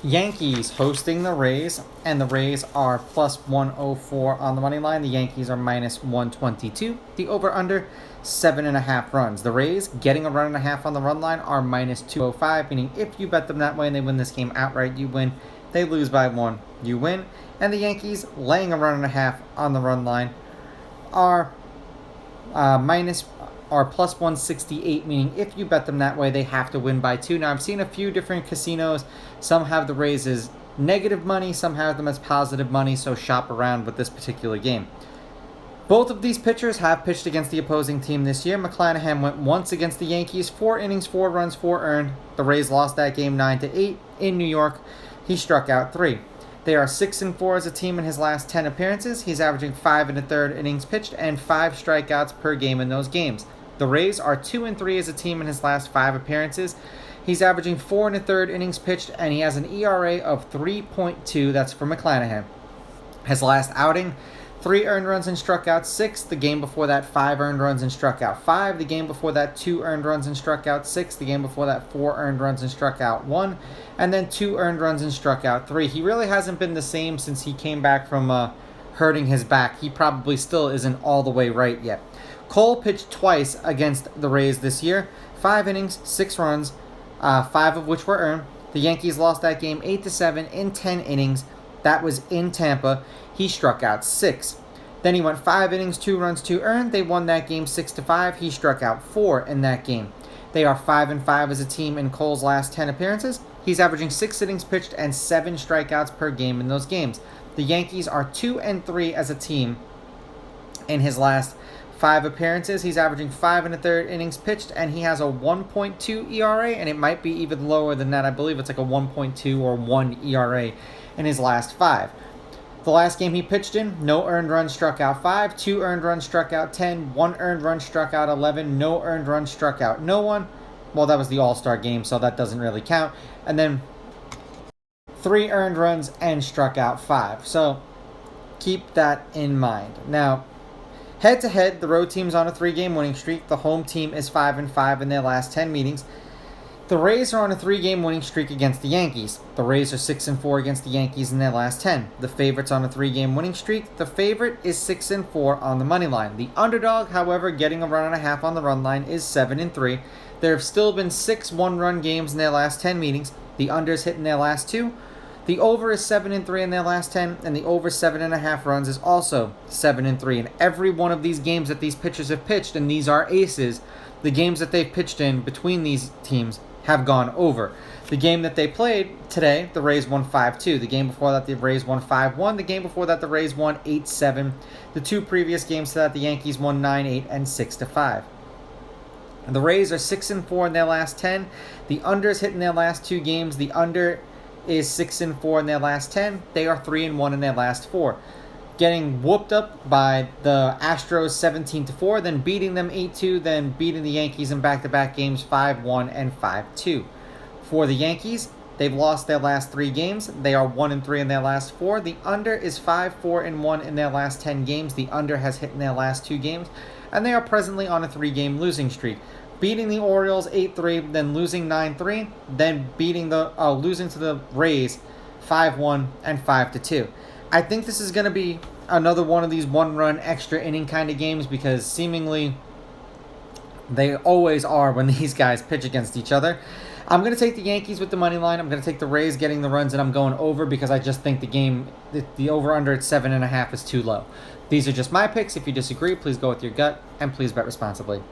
Yankees hosting the Rays, and the Rays are plus 104 on the money line. The Yankees are minus 122. The over-under, 7.5 runs. The Rays, getting a run and a half on the run line, are minus 205, meaning if you bet them that way and they win this game outright, you win. They lose by 1, you win. And the Yankees, laying a run and a half on the run line, are plus 168, meaning if you bet them that way, they have to win by 2. Now, I've seen a few different casinos. Some have the Rays as negative money, some have them as positive money, so shop around with this particular game. Both of these pitchers have pitched against the opposing team this year. McClanahan went once against the Yankees, 4 innings, 4 runs, 4 earned. The Rays lost that game 9-8 in New York. He struck out 3. They are 6-4 as a team in his last 10 appearances. He's averaging 5 1/3 innings pitched and 5 strikeouts per game in those games. The Rays are 2-3 as a team in his last 5 appearances. He's averaging 4 1/3 innings pitched, and he has an ERA of 3.2. That's for McClanahan. His last outing, 3 earned runs and struck out 6. The game before that, 5 earned runs and struck out 5. The game before that, 2 earned runs and struck out 6. The game before that, 4 earned runs and struck out 1. And then 2 earned runs and struck out 3. He really hasn't been the same since he came back from hurting his back. He probably still isn't all the way right yet. Cole pitched twice against the Rays this year. 5 innings, 6 runs, 5 of which were earned. The Yankees lost that game 8-7 in 10 innings. That was in Tampa. He struck out 6. Then he went 5 innings, 2 runs, 2 earned. They won that game 6-5. He struck out 4 in that game. They are 5-5 as a team in Cole's last 10 appearances. He's averaging 6 innings pitched and 7 strikeouts per game in those games. The Yankees are 2-3 as a team in his last 5 appearances. He's averaging 5 1/3 innings pitched, and he has a 1.2 ERA, and it might be even lower than that. I believe it's like a 1.2 or 1 ERA in his last 5. The last game he pitched in, no earned runs, struck out 5, 2 earned runs, struck out 10, 1 earned run, struck out 11, no earned runs, struck out no one. Well, that was the All-Star game, so that doesn't really count. And then 3 earned runs and struck out 5. So keep that in mind. Now, head-to-head, the road team's on a 3-game winning streak. The home team is 5-5 in their last 10 meetings. The Rays are on a 3-game winning streak against the Yankees. The Rays are 6-4 against the Yankees in their last 10. The favorite's on a 3-game winning streak. The favorite is 6-4 on the money line. The underdog, however, getting a run and a half on the run line, is 7-3. There have still been 6 one-run games in their last 10 meetings. The under's hit in their last 2. The over is 7-3 in their last 10, and the over 7.5 runs is also 7-3. In every one of these games that these pitchers have pitched, and these are aces, the games that they've pitched in between these teams have gone over. The game that they played today, the Rays won 5-2. The game before that, the Rays won 5-1. The game before that, the Rays won 8-7. The 2 previous games to that, the Yankees won 9-8 and 6-5. The Rays are 6-4 in their last 10. The under's hit in their last 2 games. The under is 6-4 in their last 10. They are 3-1 in their last 4. Getting whooped up by the Astros 17-4, then beating them 8-2, then beating the Yankees in back-to-back games 5-1 and 5-2. For the Yankees, they've lost their last 3 games. They are 1-3 in their last 4. The under is 5-4-1 in their last 10 games. The under has hit in their last 2 games, and they are presently on a 3-game losing streak. Beating the Orioles 8-3, then losing 9-3, then losing to the Rays 5-1 and 5-2. I think this is going to be another one of these one-run extra inning kind of games because seemingly they always are when these guys pitch against each other. I'm going to take the Yankees with the money line. I'm going to take the Rays getting the runs, and I'm going over because I just think the over-under at 7.5 is too low. These are just my picks. If you disagree, please go with your gut, and please bet responsibly.